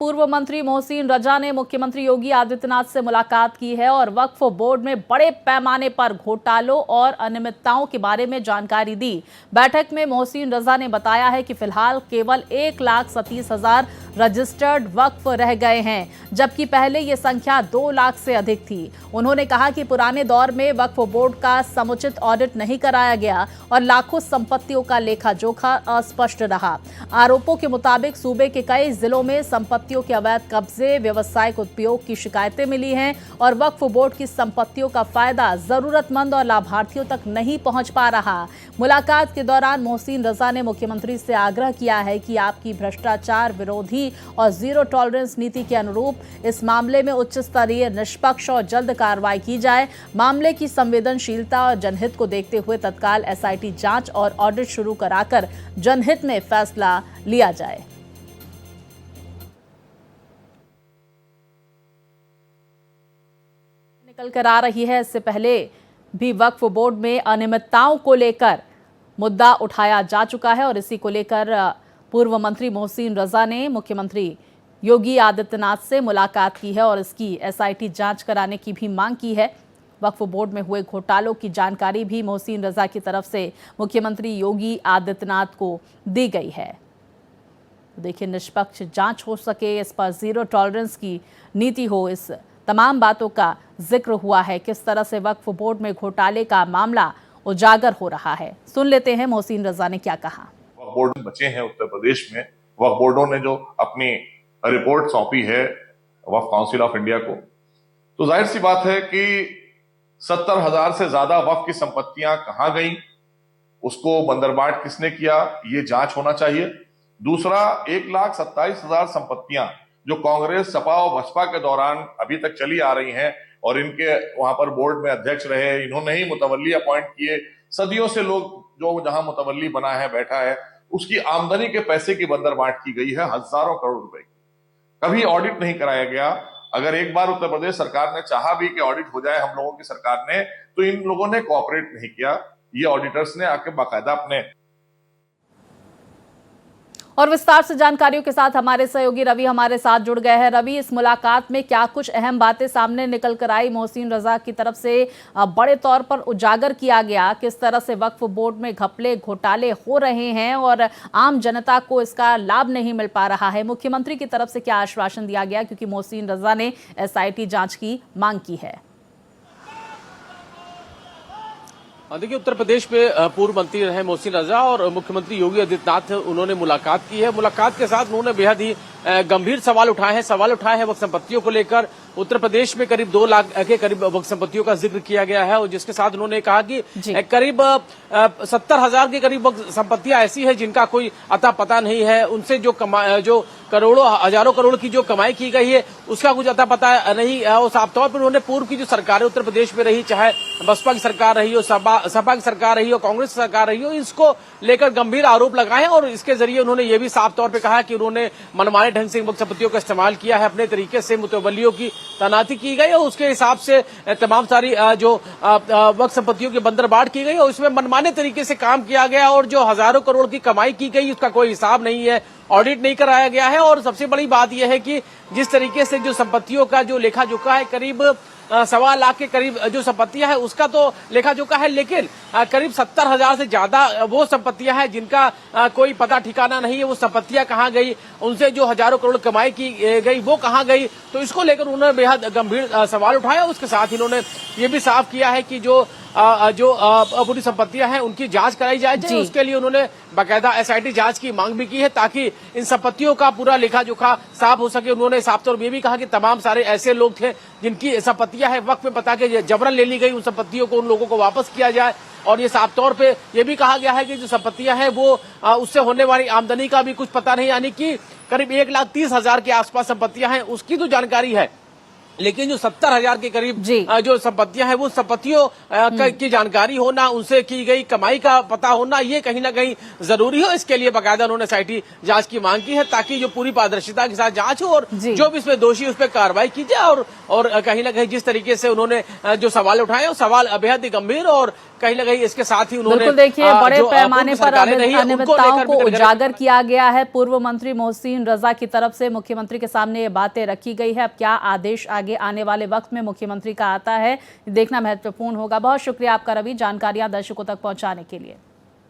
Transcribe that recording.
पूर्व मंत्री मोहसिन रजा ने मुख्यमंत्री योगी आदित्यनाथ से मुलाकात की है और वक्फ बोर्ड में बड़े पैमाने पर घोटालों और अनियमितताओं के बारे में जानकारी दी। बैठक में मोहसिन रजा ने बताया है कि फिलहाल केवल 1,37,000 रजिस्टर्ड वक्फ रह गए हैं, जबकि पहले ये संख्या 2 लाख से अधिक थी। उन्होंने कहा कि पुराने दौर में वक्फ बोर्ड का समुचित ऑडिट नहीं कराया गया और लाखों संपत्तियों का लेखा जोखा अस्पष्ट रहा। आरोपों के मुताबिक सूबे के कई जिलों में संपत्तियों के अवैध कब्जे, व्यावसायिक उपयोग की शिकायतें मिली हैं और वक्फ बोर्ड की संपत्तियों का फायदा जरूरतमंद और लाभार्थियों तक नहीं पहुंच पा रहा। मुलाकात के दौरान मोहसिन रजा ने मुख्यमंत्री से आग्रह किया है कि आपकी भ्रष्टाचार विरोधी और जीरो टॉलरेंस नीति के अनुरूप इस मामले में उच्च स्तरीय, निष्पक्ष और जल्द कार्रवाई की जाए। मामले की संवेदनशीलता और जनहित को देखते हुए तत्काल एसआईटी जांच और ऑडिट शुरू कराकर जनहित में फैसला लिया जाए। निकल कर आ रही है, इससे पहले भी वक्फ बोर्ड में अनियमितताओं को लेकर मुद्दा उठाया जा चुका है और इसी को लेकर पूर्व मंत्री मोहसिन रजा ने मुख्यमंत्री योगी आदित्यनाथ से मुलाकात की है और इसकी एसआईटी जांच कराने की भी मांग की है। वक्फ बोर्ड में हुए घोटालों की जानकारी भी मोहसिन रजा की तरफ से मुख्यमंत्री योगी आदित्यनाथ को दी गई है। देखिए, निष्पक्ष जांच हो सके, इस पर जीरो टॉलरेंस की नीति हो, इस तमाम बातों का जिक्र हुआ है। किस तरह से वक्फ बोर्ड में घोटाले का मामला उजागर हो रहा है, सुन लेते हैं मोहसिन रजा ने क्या कहा। वक्फ बोर्ड बचे हैं उत्तर प्रदेश में। वक्फ बोर्डों ने जो अपनी रिपोर्ट सौंपी है वक्फ काउंसिल ऑफ इंडिया को, तो जाहिर सी बात है कि 70,000 से ज्यादा वक्फ की संपत्तियां कहां गई, उसको बंदरबाट किसने किया, ये जांच होना चाहिए। दूसरा, 1,27,000 संपत्तियां जो कांग्रेस, सपा और बसपा के दौरान अभी तक चली आ रही हैं और इनके वहां पर बोर्ड में अध्यक्ष रहे, इन्होंने ही मुतवल्ली अपॉइंट किए, सदियों से लोग जो जहां मुतवल्ली बना है, बैठा है, उसकी आमदनी के पैसे की बंदरबाट की गई है, हजारों करोड़ रुपए की। कभी ऑडिट नहीं कराया गया। अगर एक बार उत्तर प्रदेश सरकार ने चाहा भी कि ऑडिट हो जाए हम लोगों की सरकार ने, तो इन लोगों ने कोऑपरेट नहीं किया। ये ऑडिटर्स ने आके बाकायदा अपने और विस्तार से जानकारियों के साथ हमारे सहयोगी रवि हमारे साथ जुड़ गए हैं। रवि, इस मुलाकात में क्या कुछ अहम बातें सामने निकल कर आई? मोहसिन रजा की तरफ से बड़े तौर पर उजागर किया गया किस तरह से वक्फ बोर्ड में घपले घोटाले हो रहे हैं और आम जनता को इसका लाभ नहीं मिल पा रहा है। मुख्यमंत्री की तरफ से क्या आश्वासन दिया गया, क्योंकि मोहसिन रजा ने एसआईटी जांच की मांग की है? देखिए, उत्तर प्रदेश में पूर्व मंत्री रहे मोहसिन रजा और मुख्यमंत्री योगी आदित्यनाथ उन्होंने मुलाकात की है। मुलाकात के साथ उन्होंने बेहद ही गंभीर सवाल उठाए हैं वक्फ संपत्तियों को लेकर। उत्तर प्रदेश में करीब 2 लाख के करीब वक्फ संपत्तियों का जिक्र किया गया है और जिसके साथ उन्होंने कहा कि करीब 70,000 के करीब वक्फ संपत्तियां ऐसी है जिनका कोई अता पता नहीं है। उनसे जो करोड़ों हजारों करोड़ की जो कमाई की गई है उसका कुछ अता पता नहीं है। और साफ तौर पर उन्होंने पूर्व की जो सरकारें उत्तर प्रदेश में रही, चाहे बसपा की सरकार रही हो, सपा की सरकार रही हो, कांग्रेस की सरकार रही हो, इसको लेकर गंभीर आरोप लगाए और इसके जरिए उन्होंने ये भी साफ तौर पर कहा कि उन्होंने मनमाने ढंग से वक्फ संपत्तियों का इस्तेमाल किया है, अपने तरीके से मुतवल्लियों की तैनाती की गई और उसके हिसाब से तमाम सारी जो वक्फ संपत्तियों की बंदरबाट की गई और उसमें मनमाने तरीके से काम किया गया और जो हजारों करोड़ की कमाई की गई उसका कोई हिसाब नहीं है, ऑडिट नहीं कराया गया है। और सबसे बड़ी बात यह है कि जिस तरीके से जो संपत्तियों का जो लेखा जोखा है, करीब 1.25 लाख के करीब जो संपत्तियां हैं उसका तो लेखा जोखा है, लेकिन करीब 70,000 से ज्यादा वो संपत्तियां हैं जिनका कोई पता ठिकाना नहीं है। वो संपत्तियां कहां गई, उनसे जो हजारों करोड़ कमाई की गई वो कहां गई, तो इसको लेकर उन्होंने बेहद गंभीर सवाल उठाया। उसके साथ इन्होंने ये भी साफ किया है कि जो पूरी संपत्तियां हैं उनकी जांच कराई जाए। उसके लिए उन्होंने बाकायदा एसआईटी जांच की मांग भी की है ताकि इन संपत्तियों का पूरा लेखा जोखा साफ हो सके। उन्होंने साफ तौर पर ये भी कहा कि तमाम सारे ऐसे लोग थे जिनकी संपत्तियां हैं वक्त में बता के जबरन ले ली गई, उन संपत्तियों को उन लोगों को वापस किया जाए। और ये साफ तौर पे ये भी कहा गया है कि जो संपत्तियां हैं वो उससे होने वाली आमदनी का भी कुछ पता नहीं, यानी कि करीब 1,30,000 के आसपास संपत्तियां हैं उसकी तो जानकारी है, लेकिन जो 70,000 के करीब जी। जो संपत्तियां हैं वो संपत्तियों की जानकारी होना, उनसे की गई कमाई का पता होना, ये कहीं ना कहीं जरूरी हो। इसके लिए बाकायदा उन्होंने SIT जांच की मांग की है, ताकि जो पूरी पारदर्शिता के साथ जांच हो और जो भी इसमें दोषी उस पर कार्रवाई की जाए। और कहीं ना कहीं जिस तरीके से उन्होंने जो सवाल उठाए वो सवाल बेहद ही गंभीर, और कहीं ना कहीं इसके साथ ही उन्होंने बिल्कुल देखिए बड़े पैमाने पर अनियमितताओं को उजागर किया गया है। पूर्व मंत्री मोहसिन रजा की तरफ से मुख्यमंत्री के सामने ये बातें रखी गई है। अब क्या आदेश आगे आने वाले वक्त में मुख्यमंत्री का आता है, देखना महत्वपूर्ण होगा। बहुत शुक्रिया आपका रवि, जानकारियां दर्शकों तक पहुंचाने के लिए।